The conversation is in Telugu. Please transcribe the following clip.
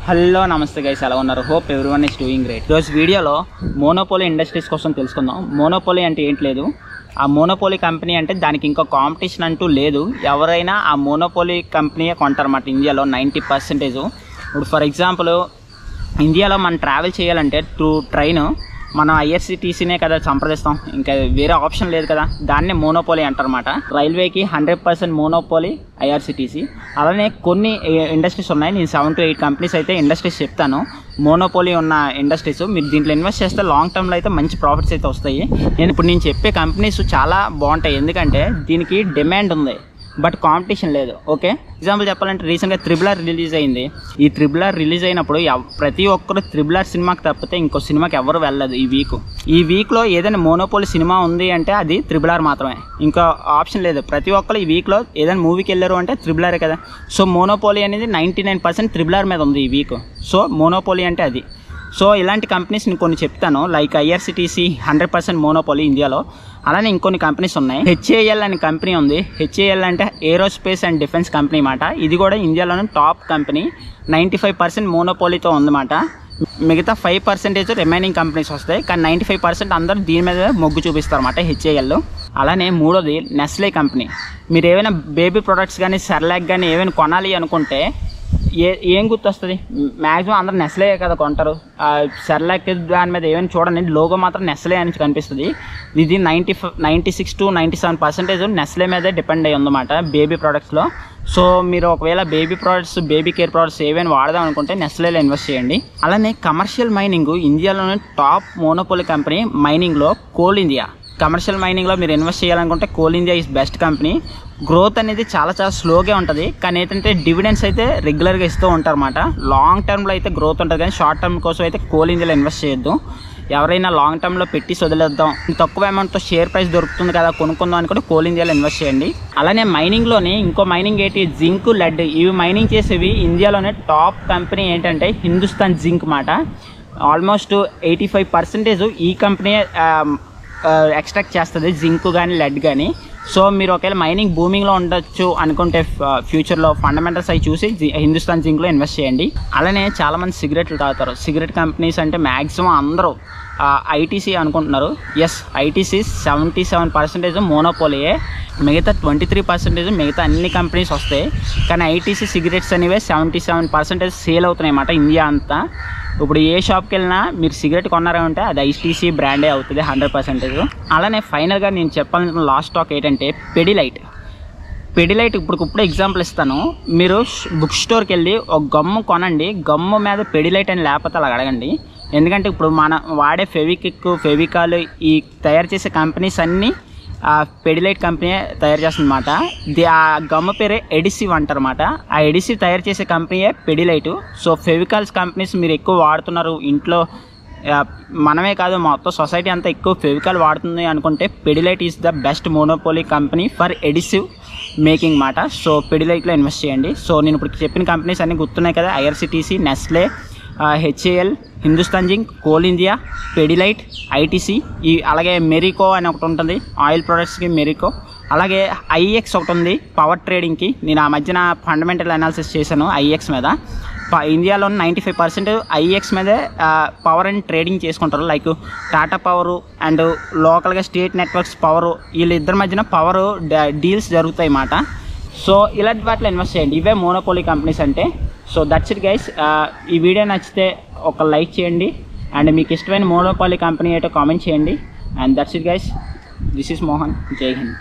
హలో నమస్తే గైస్, ఎలా ఉన్నారు? Hope everyone is doing great. ఈరోజు వీడియోలో మోనోపోలీ ఇండస్ట్రీస్ కోసం తెలుసుకుందాం. మోనోపోలీ అంటే ఏంటి లేదు, ఆ మోనోపోలీ కంపెనీ అంటే దానికి ఇంకా కాంపిటీషన్ అంటూ లేదు. ఎవరైనా ఆ మోనోపోలీ కంపెనీయే కొంటారన్నమాట ఇండియాలో 90%. ఇప్పుడు ఫర్ ఎగ్జాంపుల్ ఇండియాలో మనం ట్రావెల్ చేయాలంటే త్రూ ట్రైన్ మనం ఐఆర్సిటీసీనే కదా సంప్రదిస్తాం, ఇంకా వేరే ఆప్షన్ లేదు కదా. దాన్నే మోనోపోలీ అంటారన్నమాట. రైల్వేకి 100% monopoly IRCTC. అలానే కొన్ని ఇండస్ట్రీస్ ఉన్నాయి, నేను 7 to 8 కంపెనీస్ అయితే ఇండస్ట్రీస్ చెప్తాను, మోనోపోలీ ఉన్న ఇండస్ట్రీస్. మీరు దీంట్లో ఇన్వెస్ట్ చేస్తే లాంగ్ టర్మ్లో అయితే మంచి ప్రాఫిట్స్ అయితే వస్తాయి. ఇప్పుడు నేను చెప్పే కంపెనీస్ చాలా బాగుంటాయి, ఎందుకంటే దీనికి డిమాండ్ ఉంది బట్ కాంపిటీషన్ లేదు. ఓకే, ఎగ్జాంపుల్ చెప్పాలంటే రీసెంట్గా RRR రిలీజ్ అయింది. ఈ RRR రిలీజ్ అయినప్పుడు ప్రతి ఒక్కరు RRR సినిమాకి తప్పితే ఇంకో సినిమాకి ఎవరు వెళ్ళలేదు. ఈ వీక్లో ఏదైనా మోనోపోలీ సినిమా ఉంది అంటే అది RRR మాత్రమే, ఇంకా ఆప్షన్ లేదు. ప్రతి ఒక్కరు ఈ వీక్లో ఏదైనా మూవీకి వెళ్ళారు అంటే RRR కదా. సో మోనోపోలీ అనేది 99% RRR మీద ఉంది ఈ వీక్. సో మోనోపోలీ అంటే అది. సో ఇలాంటి కంపెనీస్ నేను కొన్ని చెప్తాను, లైక్ ఐఆర్సిటీసీ 100% మోనోపోలీ ఇండియాలో. అలానే ఇంకొన్ని కంపెనీస్ ఉన్నాయి. హెచ్ఏఎల్ అనే కంపెనీ ఉంది. హెచ్ఏఎల్ అంటే ఏరోస్పేస్ అండ్ డిఫెన్స్ కంపెనీ మాట. ఇది కూడా ఇండియాలోనే టాప్ కంపెనీ, 95% మోనోపోలీతో ఉందన్నమాట. మిగతా 5% రిమైనింగ్ కంపెనీస్ వస్తాయి, కానీ 95% అందరూ దీని మీద మొగ్గు చూపిస్తారన్నమాట హెచ్ఏఎల్. అలానే మూడోది నెస్లే కంపెనీ. మీరు ఏమైనా బేబీ ప్రొడక్ట్స్ కానీ సెర్లాక్ కానీ ఏమైనా కొనాలి అనుకుంటే ఏం గుర్తొస్తుంది? మ్యాక్సిమం అందరూ నెస్లే కదా కొంటారు. సెర్లాక్ దాని మీద ఏమైనా చూడండి, లోగో మాత్రం నెస్లే అని కనిపిస్తుంది. ఇది 96 to 97% నెస్లే మీదే డిపెండ్ అయ్యి ఉందన్నమాట బేబీ ప్రొడక్ట్స్లో. సో మీరు ఒకవేళ baby products, baby care products ఏవైనా వాడదాం అనుకుంటే నెస్లేలో ఇన్వెస్ట్ చేయండి. అలానే కమర్షియల్ మైనింగ్ ఇండియాలోనే టాప్ మోనోపోలీ కంపెనీ మైనింగ్లో కోల్ ఇండియా. కమర్షియల్ మైనింగ్లో మీరు ఇన్వెస్ట్ చేయాలనుకుంటే Coal India is best company. Growth అనేది చాలా స్లోగా ఉంటుంది, కానీ ఏంటంటే డివిడెండ్స్ అయితే రెగ్యులర్గా ఇస్తూ ఉంటారన్నమాట. లాంగ్ టర్మ్లో అయితే గ్రోత్ ఉంటుంది, కానీ షార్ట్ టర్మ్ కోసం అయితే కోల్ ఇండియాలో ఇన్వెస్ట్ చేయొద్దు. ఎవరైనా లాంగ్ టర్మ్లో పెట్టి వదిలేద్దాం, తక్కువ అమౌంట్తో షేర్ ప్రైస్ దొరుకుతుంది కదా కొనుక్కుందాం అనుకుంటే కోల్ ఇండియాలో ఇన్వెస్ట్ చేయండి. అలానే మైనింగ్లోనే ఇంకో మైనింగ్ ఏంటి, జింక్, లెడ్. ఇవి మైనింగ్ చేసేవి ఇండియాలోనే టాప్ కంపెనీ ఏంటంటే హిందుస్థాన్ జింక్ మాట. ఆల్మోస్ట్ 85% ఈ కంపెనీ ఎక్స్ట్రాక్ట్ చేస్తుంది, జింక్ కానీ లెడ్ కానీ. సో మీరు ఒకవేళ మైనింగ్ బూమింగ్లో ఉండొచ్చు అనుకుంటే ఫ్యూచర్లో ఫండమెంటల్స్ అవి చూసి హిందుస్థాన్ జింక్లో ఇన్వెస్ట్ చేయండి. అలానే చాలామంది సిగరెట్లు తాగుతారు. సిగరెట్ కంపెనీస్ అంటే మ్యాక్సిమం అందరూ ఐటీసీ అనుకుంటున్నారు. ఎస్, ఐటీసీ 77% మోనోపోలీయే. మిగతా 23% మిగతా అన్ని కంపెనీస్ వస్తాయి, కానీ ఐటీసీ సిగరెట్స్ అనేవి 77% సేల్ అవుతున్నాయి అన్నమాట ఇండియా అంతా. ఇప్పుడు ఏ షాప్కి వెళ్ళినా మీరు సిగరెట్ కొన్నారంటే అది ఐటీసీ బ్రాండే అవుతుంది 100%. అలానే ఫైనల్గా నేను చెప్పాలనుకున్న లాస్ట్ టాక్ ఏంటంటే పెడిలైట్. ఇప్పుడు ఎగ్జాంపుల్ ఇస్తాను. మీరు బుక్ స్టోర్కి వెళ్ళి ఒక గమ్ము కొనండి, గమ్ము మీద పెడిలైట్ అని లేకపోతే అలా అడగండి. ఎందుకంటే ఇప్పుడు మనం వాడే ఫెవిక్విక్, ఫెవికాల్ ఈ తయారు చేసే కంపెనీస్ అన్నీ పెడిలైట్ కంపెనీ తయారు చేస్తుందన్నమాట. ఆ గమ్మ పేరే ఎడిసివ్ అంటారన్నమాట. ఆ ఎడిసివ్ తయారు చేసే కంపెనీయే పెడిలైట్. సో ఫెవికాల్స్ కంపెనీస్ మీరు ఎక్కువ వాడుతున్నారు ఇంట్లో, మనమే కాదు మొత్తం సొసైటీ అంతా ఎక్కువ ఫెవికాల్ వాడుతుంది అనుకుంటే Pidilite is the best monopoly company for adhesive making మాట. సో పెడిలైట్లో ఇన్వెస్ట్ చేయండి. సో నేను ఇప్పుడు చెప్పిన కంపెనీస్ అన్నీ గుర్తున్నాయి కదా, IRCTC, Nestle, HAL, Hindustan Zinc, Coal India, Pidilite, ITC, ఈ అలాగే మెరికో అని ఒకటి ఉంటుంది ఆయిల్ ప్రొడక్ట్స్కి మెరికో. అలాగే ఐఎక్స్ ఒకటి ఉంది పవర్ ట్రేడింగ్కి. నేను ఆ మధ్యన ఫండమెంటల్ అనాలిసిస్ చేశాను ఐఎక్స్ మీద. ఇండియాలో 95% ఐఎక్స్ మీదే పవర్ అండ్ ట్రేడింగ్ చేసుకుంటారు. లైక్ టాటా పవరు అండ్ లోకల్గా స్టేట్ నెట్వర్క్స్ పవరు, వీళ్ళిద్దరి మధ్యన పవర్ డీల్స్ జరుగుతాయి అన్నమాట. సో ఇలాంటి వాటిలో ఇన్వెస్ట్ చేయండి. ఇవే మోనోపోలీ కంపెనీస్ అంటే. So that's it guys. ఈ వీడియో నచ్చితే ఒక లైక్ చేయండి, అండ్ మీకు ఇష్టమైన మోనోపోలీ కంపెనీ అయితే కామెంట్ చేయండి. And that's it guys. This is Mohan. జై హింద్.